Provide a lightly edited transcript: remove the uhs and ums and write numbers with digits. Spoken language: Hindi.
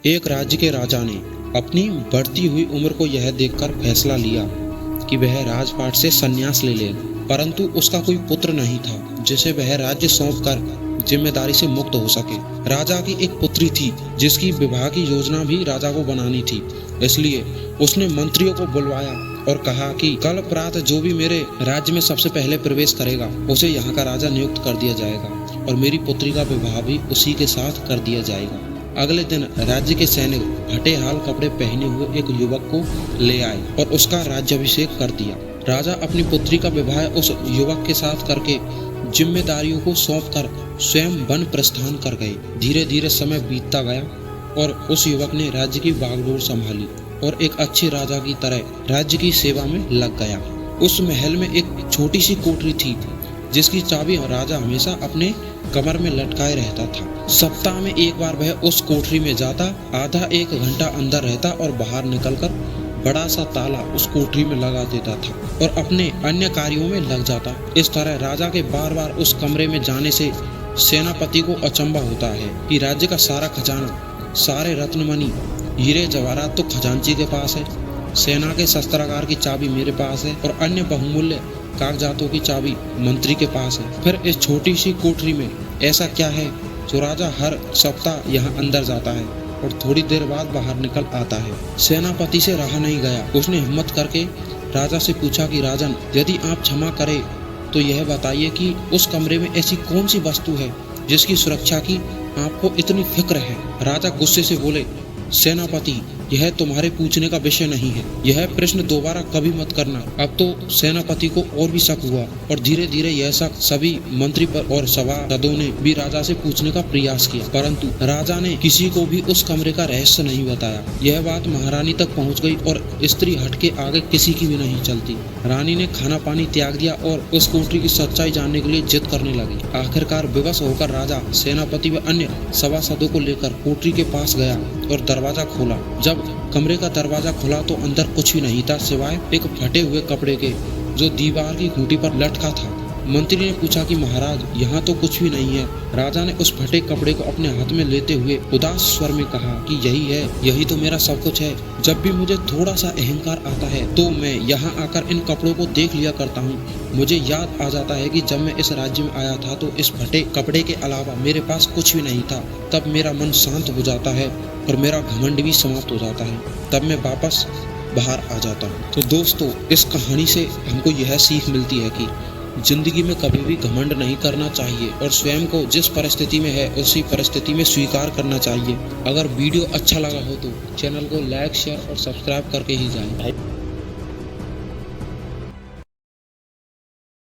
एक राज्य के राजा ने अपनी बढ़ती हुई उम्र को यह देखकर फैसला लिया कि वह राजपाट से संन्यास ले लेगा, परंतु उसका कोई पुत्र नहीं था जिसे वह राज्य सौंपकर जिम्मेदारी से मुक्त हो सके। राजा की एक पुत्री थी जिसकी विवाह की योजना भी राजा को बनानी थी, इसलिए उसने मंत्रियों को बुलवाया और कहा कि कल प्रातः जो भी मेरे राज्य में सबसे पहले प्रवेश करेगा उसे यहाँ का राजा नियुक्त कर दिया जाएगा और मेरी पुत्री का विवाह भी उसी के साथ कर दिया जाएगा। अगले दिन राज्य के सैनिक फटे हाल कपड़े पहने हुए एक युवक को ले आए और उसका राज्याभिषेक कर दिया। राजा अपनी पुत्री का विवाह उस युवक के साथ करके जिम्मेदारियों को सौंपकर स्वयं वन प्रस्थान कर गए। धीरे धीरे समय बीतता गया और उस युवक ने राज्य की बागडोर संभाली और एक अच्छे राजा की तरह राज्य की सेवा में लग गया। उस महल में एक छोटी सी कोठरी थी जिसकी चाबी राजा हमेशा अपने कमर में लटकाए रहता था। सप्ताह में एक बार वह उस कोठरी में जाता, आधा एक घंटा अंदर रहता और बाहर निकलकर बड़ा सा ताला उस कोठरी में लगा देता था और अपने अन्य कार्यों में लग जाता। इस तरह राजा के बार बार उस कमरे में जाने से सेनापति को अचंभा होता है कि राज्य का सारा खजाना, सारे रत्नमणि, हीरे जवाहरात तो खजांची के पास है, सेना के शस्त्रागार की चाबी मेरे पास है और अन्य बहुमूल्य कागजातों की चाबी मंत्री के पास है। फिर इस छोटी सी कोठरी में ऐसा क्या है जो राजा हर सप्ताह यहाँ अंदर जाता है और थोड़ी देर बाद बाहर निकल आता है। सेनापति से रहा नहीं गया, उसने हिम्मत करके राजा से पूछा कि राजन, यदि आप क्षमा करें तो यह बताइए कि उस कमरे में ऐसी कौन सी वस्तु है जिसकी सुरक्षा की आपको इतनी फिक्र है। राजा गुस्से से बोले, सेनापति, यह तुम्हारे पूछने का विषय नहीं है, यह प्रश्न दोबारा कभी मत करना। अब तो सेनापति को और भी शक हुआ और धीरे धीरे यह शक सभी मंत्री पर और सभासदों ने भी राजा से पूछने का प्रयास किया, परंतु राजा ने किसी को भी उस कमरे का रहस्य नहीं बताया। यह बात महारानी तक पहुंच गई और स्त्री हट के आगे किसी की भी नहीं चलती। रानी ने खाना पानी त्याग दिया और उस कोठरी की सच्चाई जानने के लिए जिद करने लगी। आखिरकार विवश होकर राजा सेनापति व अन्य सभासदों को लेकर कोठरी के पास गया और दरवाजा खोला। जब कमरे का दरवाजा खुला तो अंदर कुछ भी नहीं था सिवाय एक फटे हुए कपड़े के जो दीवार की खूंटी पर लटका था। मंत्री ने पूछा कि महाराज, यहाँ तो कुछ भी नहीं है। राजा ने उस फटे कपड़े को अपने हाथ में लेते हुए उदास स्वर में कहा कि यही है, यही तो मेरा सब कुछ है। जब भी मुझे थोड़ा सा अहंकार आता है तो मैं यहाँ आकर इन कपड़ों को देख लिया करता हूँ। मुझे याद आ जाता है कि जब मैं इस राज्य में आया था तो इस फटे कपड़े के अलावा मेरे पास कुछ भी नहीं था। तब मेरा मन शांत हो जाता है और मेरा घमंड भी समाप्त हो जाता है, तब मैं वापस बाहर आ जाता हूँ। तो दोस्तों, इस कहानी से हमको यह सीख मिलती है कि जिंदगी में कभी भी घमंड नहीं करना चाहिए और स्वयं को जिस परिस्थिति में है उसी परिस्थिति में स्वीकार करना चाहिए। अगर वीडियो अच्छा लगा हो तो चैनल को लाइक, शेयर और सब्सक्राइब करके ही जाएं।